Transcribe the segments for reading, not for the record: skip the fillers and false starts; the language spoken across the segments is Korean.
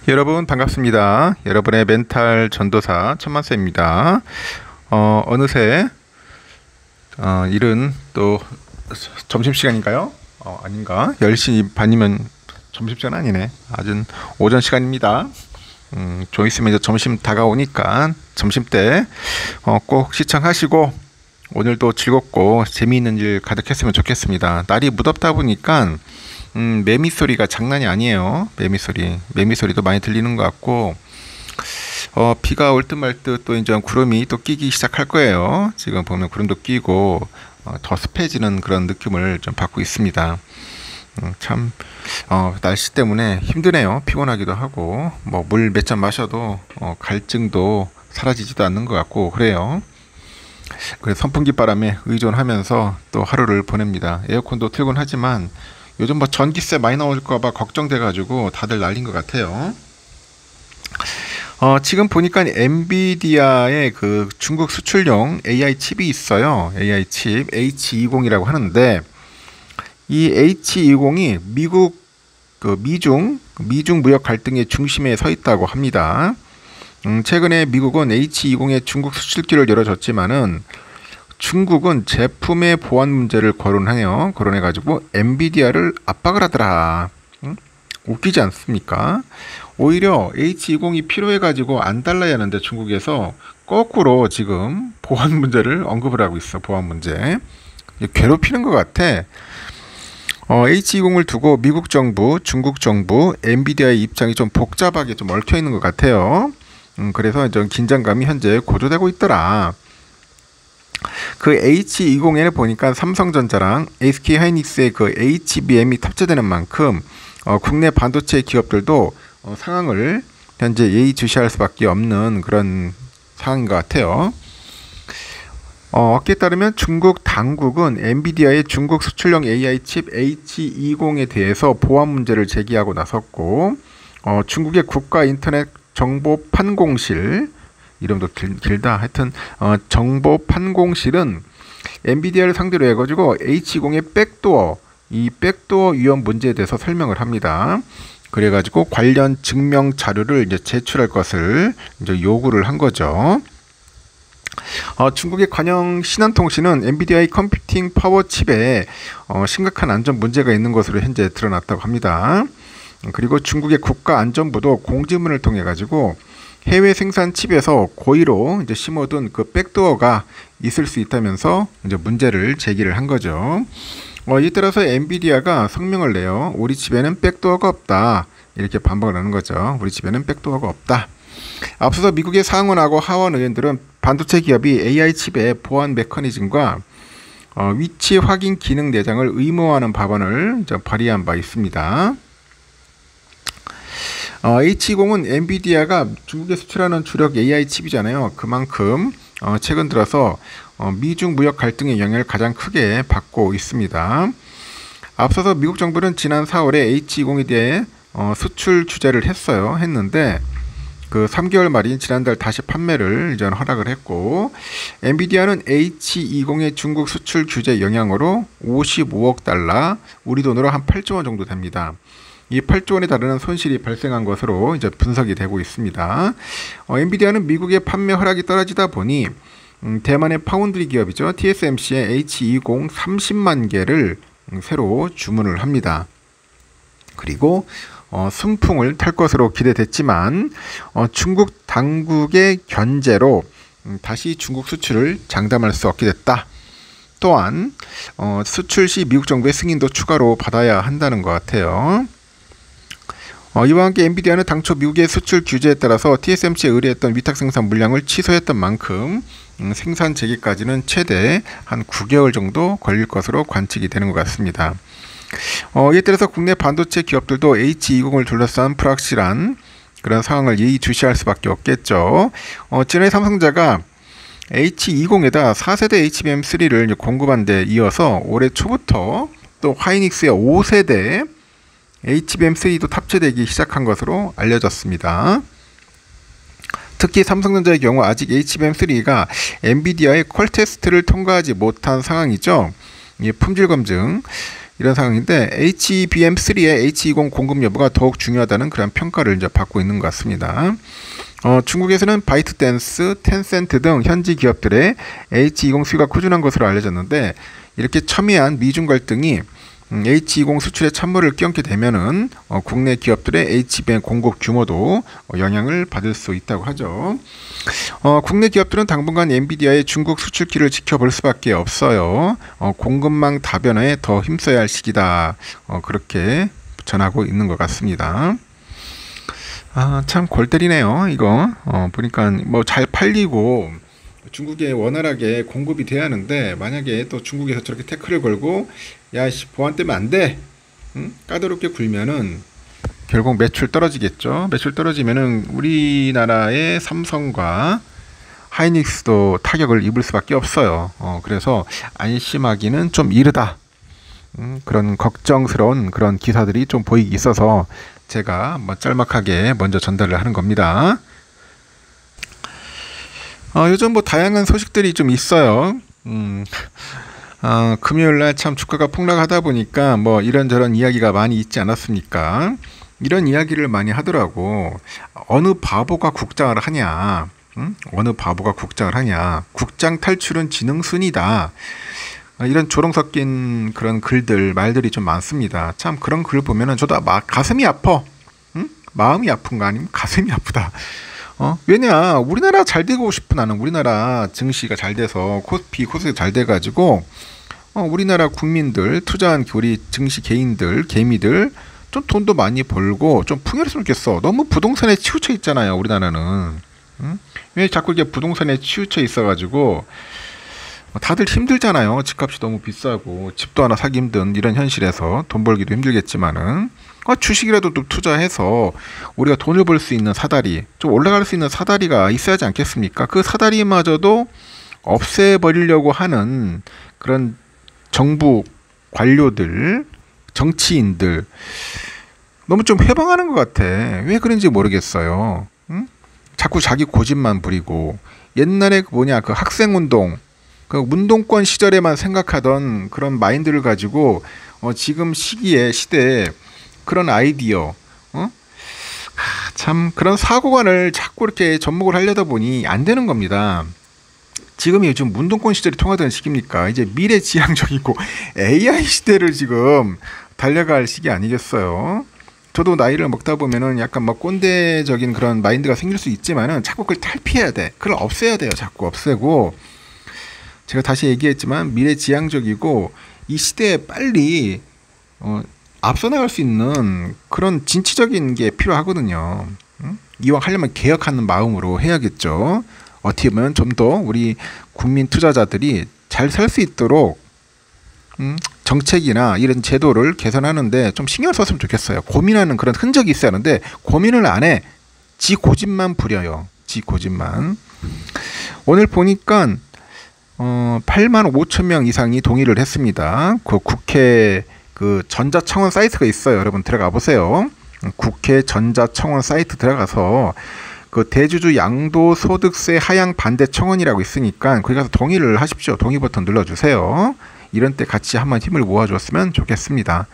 여러분 반갑습니다. 여러분의 멘탈 전도사 천만세입니다. 어느새 일은 또 점심시간인가요? 아닌가? 10시 반이면 점심시간 아니네. 아주 오전 시간입니다. 좀 있으면 이제 점심 다가오니까 점심때 꼭 시청하시고 오늘도 즐겁고 재미있는 일 가득했으면 좋겠습니다. 날이 무덥다 보니까 매미 소리가 장난이 아니에요. 매미 소리도 많이 들리는 것 같고, 비가 올 듯 말 듯 또 이제 구름이 또 끼기 시작할 거예요. 지금 보면 구름도 끼고 더 습해지는 그런 느낌을 좀 받고 있습니다. 참 날씨 때문에 힘드네요. 피곤하기도 하고 뭐 물 몇 잔 마셔도 갈증도 사라지지도 않는 것 같고 그래요. 그래서 선풍기 바람에 의존하면서 또 하루를 보냅니다. 에어컨도 틀곤 하지만 요즘 뭐 전기세 많이 나올까봐 걱정돼가지고 다들 난린 것 같아요. 지금 보니까 엔비디아의 그 중국 수출용 AI 칩이 있어요. AI 칩 H20이라고 하는데 이 H20이 미중 무역 갈등의 중심에 서 있다고 합니다. 최근에 미국은 H20의 중국 수출길을 열어줬지만은 중국은 제품의 보안 문제를 거론해가지고 엔비디아를 압박을 하더라. 웃기지 않습니까? 오히려 H20이 필요해가지고 안 달라야 하는데 중국에서 거꾸로 지금 보안 문제를 언급을 하고 있어. 보안 문제 괴롭히는 것 같아. H20을 두고 미국 정부, 중국 정부, 엔비디아의 입장이 좀 복잡하게 좀 얽혀 있는 것 같아요. 그래서 좀 긴장감이 현재 고조되고 있더라. 그 H20에는 보니까 삼성전자랑 SK하이닉스의 그 HBM이 탑재되는 만큼 국내 반도체 기업들도 상황을 현재 예의주시할 수밖에 없는 그런 상황인 것 같아요. 업계에 따르면 중국 당국은 엔비디아의 중국 수출용 AI 칩 H20에 대해서 보안 문제를 제기하고 나섰고 중국의 국가 인터넷 정보 판공실 이름도 길다. 하여튼 정보 판공실은 엔비디아를 상대로 해가지고 H20의 이 백도어 위험 문제에 대해서 설명을 합니다. 그래가지고 관련 증명 자료를 이제 제출할 것을 이제 요구를 한 거죠. 중국의 관영 신한통신은 엔비디아의 컴퓨팅 파워 칩에 심각한 안전 문제가 있는 것으로 현재 드러났다고 합니다. 그리고 중국의 국가안전부도 공지문을 통해 가지고 해외 생산 칩에서 고의로 이제 심어둔 그 백도어가 있을 수 있다면서 이제 문제를 제기를 한 거죠. 이에 따라서 엔비디아가 성명을 내요. 우리 칩에는 백도어가 없다. 이렇게 반박을 하는 거죠. 우리 칩에는 백도어가 없다. 앞서서 미국의 상원하고 하원 의원들은 반도체 기업이 AI 칩의 보안 메커니즘과 위치 확인 기능 내장을 의무화하는 법안을 발의한 바 있습니다. H20은 엔비디아가 중국에 수출하는 주력 AI 칩이잖아요. 그만큼 최근 들어서 미중 무역 갈등의 영향을 가장 크게 받고 있습니다. 앞서서 미국 정부는 지난 4월에 H20에 대해 수출 규제를 했는데 그 3개월 말인 지난달 다시 판매를 이제 허락을 했고 엔비디아는 H20의 중국 수출 규제 영향으로 55억 달러, 우리 돈으로 한 8조 원 정도 됩니다. 이 8조 원에 달하는 손실이 발생한 것으로 이제 분석이 되고 있습니다. 엔비디아는 미국의 판매 허락이 떨어지다 보니 대만의 파운드리 기업이죠. TSMC의 H20 30만 개를 새로 주문을 합니다. 그리고 순풍을 탈 것으로 기대됐지만 중국 당국의 견제로 다시 중국 수출을 장담할 수 없게 됐다. 또한 수출 시 미국 정부의 승인도 추가로 받아야 한다는 것 같아요. 이와 함께 엔비디아는 당초 미국의 수출 규제에 따라서 TSMC에 의뢰했던 위탁 생산 물량을 취소했던 만큼 생산 재개까지는 최대 한 9개월 정도 걸릴 것으로 관측이 되는 것 같습니다. 이에 따라서 국내 반도체 기업들도 H20을 둘러싼 불확실한 그런 상황을 예의주시할 수밖에 없겠죠. 지난해 삼성자가 H20에다 4세대 HBM3를 공급한 데 이어서 올해 초부터 또 하이닉스의 5세대 HBM3도 탑재되기 시작한 것으로 알려졌습니다. 특히 삼성전자의 경우 아직 HBM3가 엔비디아의 퀄 테스트를 통과하지 못한 상황이죠. 품질 검증 이런 상황인데 HBM3의 H20 공급 여부가 더욱 중요하다는 그런 평가를 이제 받고 있는 것 같습니다. 중국에서는 바이트댄스, 텐센트 등 현지 기업들의 H20 수요가 꾸준한 것으로 알려졌는데 이렇게 첨예한 미중 갈등이 H20 수출에 찬물을 끼얹게 되면은 국내 기업들의 HBM 공급 규모도 영향을 받을 수 있다고 하죠. 국내 기업들은 당분간 엔비디아의 중국 수출키를 지켜볼 수밖에 없어요. 공급망 다변화에 더 힘써야 할 시기다. 그렇게 전하고 있는 것 같습니다. 참 골 때리네요. 이거 보니까 뭐 잘 팔리고 중국에 원활하게 공급이 돼야 하는데 만약에 또 중국에서 저렇게 태클을 걸고 야씨 보안 때문에 안 돼. 응? 까다롭게 굴면은 결국 매출 떨어지겠죠. 매출 떨어지면은 우리나라의 삼성과 하이닉스도 타격을 입을 수밖에 없어요. 그래서 안심하기는 좀 이르다. 그런 걱정스러운 그런 기사들이 좀 보이기 있어서 제가 뭐 짤막하게 먼저 전달을 하는 겁니다. 요즘 뭐 다양한 소식들이 좀 있어요. 금요일날 참 주가가 폭락하다 보니까 뭐 이런저런 이야기가 많이 있지 않았습니까? 이런 이야기를 많이 하더라고. 어느 바보가 국장을 하냐? 어느 바보가 국장을 하냐? 국장 탈출은 지능순이다. 이런 조롱 섞인 그런 글들, 말들이 좀 많습니다. 참 그런 글 보면은 저도 가슴이 아파. 마음이 아픈가 아니면 가슴이 아프다. 왜냐 우리나라 잘 되고 싶은 나는 우리나라 증시가 잘 돼서 코스피 코스닥이 잘 돼가지고 우리나라 국민들 투자한 우리 증시 개인들 개미들 좀 돈도 많이 벌고 좀 풍요했으면 좋겠어. 너무 부동산에 치우쳐 있잖아요 우리나라는. 왜 자꾸 이게 부동산에 치우쳐 있어가지고 다들 힘들잖아요. 집값이 너무 비싸고 집도 하나 사기 힘든 이런 현실에서 돈 벌기도 힘들겠지만은 주식이라도 좀 투자해서 우리가 돈을 벌 수 있는 사다리, 좀 올라갈 수 있는 사다리가 있어야 하지 않겠습니까? 그 사다리마저도 없애버리려고 하는 그런 정부 관료들, 정치인들 너무 좀 회방하는 것 같아. 왜 그런지 모르겠어요. 자꾸 자기 고집만 부리고 옛날에 그 학생운동 그 문동권 시절에만 생각하던 그런 마인드를 가지고 지금 시기에 시대에 그런 아이디어 참 그런 사고관을 자꾸 이렇게 접목을 하려다 보니 안 되는 겁니다. 지금이 요즘 문동권 시절이 통하던 시기입니까? 이제 미래지향적이고 AI 시대를 지금 달려갈 시기 아니겠어요? 저도 나이를 먹다 보면은 약간 막 꼰대적인 그런 마인드가 생길 수 있지만은 자꾸 그걸 탈피해야 돼. 그걸 없애야 돼요. 자꾸 없애고 제가 다시 얘기했지만 미래지향적이고 이 시대에 빨리 앞서 나갈 수 있는 그런 진취적인 게 필요하거든요. 이왕 하려면 개혁하는 마음으로 해야겠죠. 어떻게 보면 좀 더 우리 국민 투자자들이 잘 살 수 있도록 정책이나 이런 제도를 개선하는데 좀 신경 썼으면 좋겠어요. 고민하는 그런 흔적이 있어야 하는데 고민을 안 해. 지 고집만 부려요. 지 고집만. 오늘 보니까 8만 5천 명 이상이 동의를 했습니다. 그 국회 그 전자청원 사이트가 있어요. 여러분 들어가 보세요. 국회 전자청원 사이트 들어가서 그 대주주 양도소득세 하향 반대 청원이라고 있으니까 거기 가서 동의를 하십시오. 동의 버튼 눌러주세요. 이런 때 같이 한번 힘을 모아줬으면 좋겠습니다.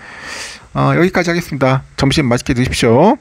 여기까지 하겠습니다. 점심 맛있게 드십시오.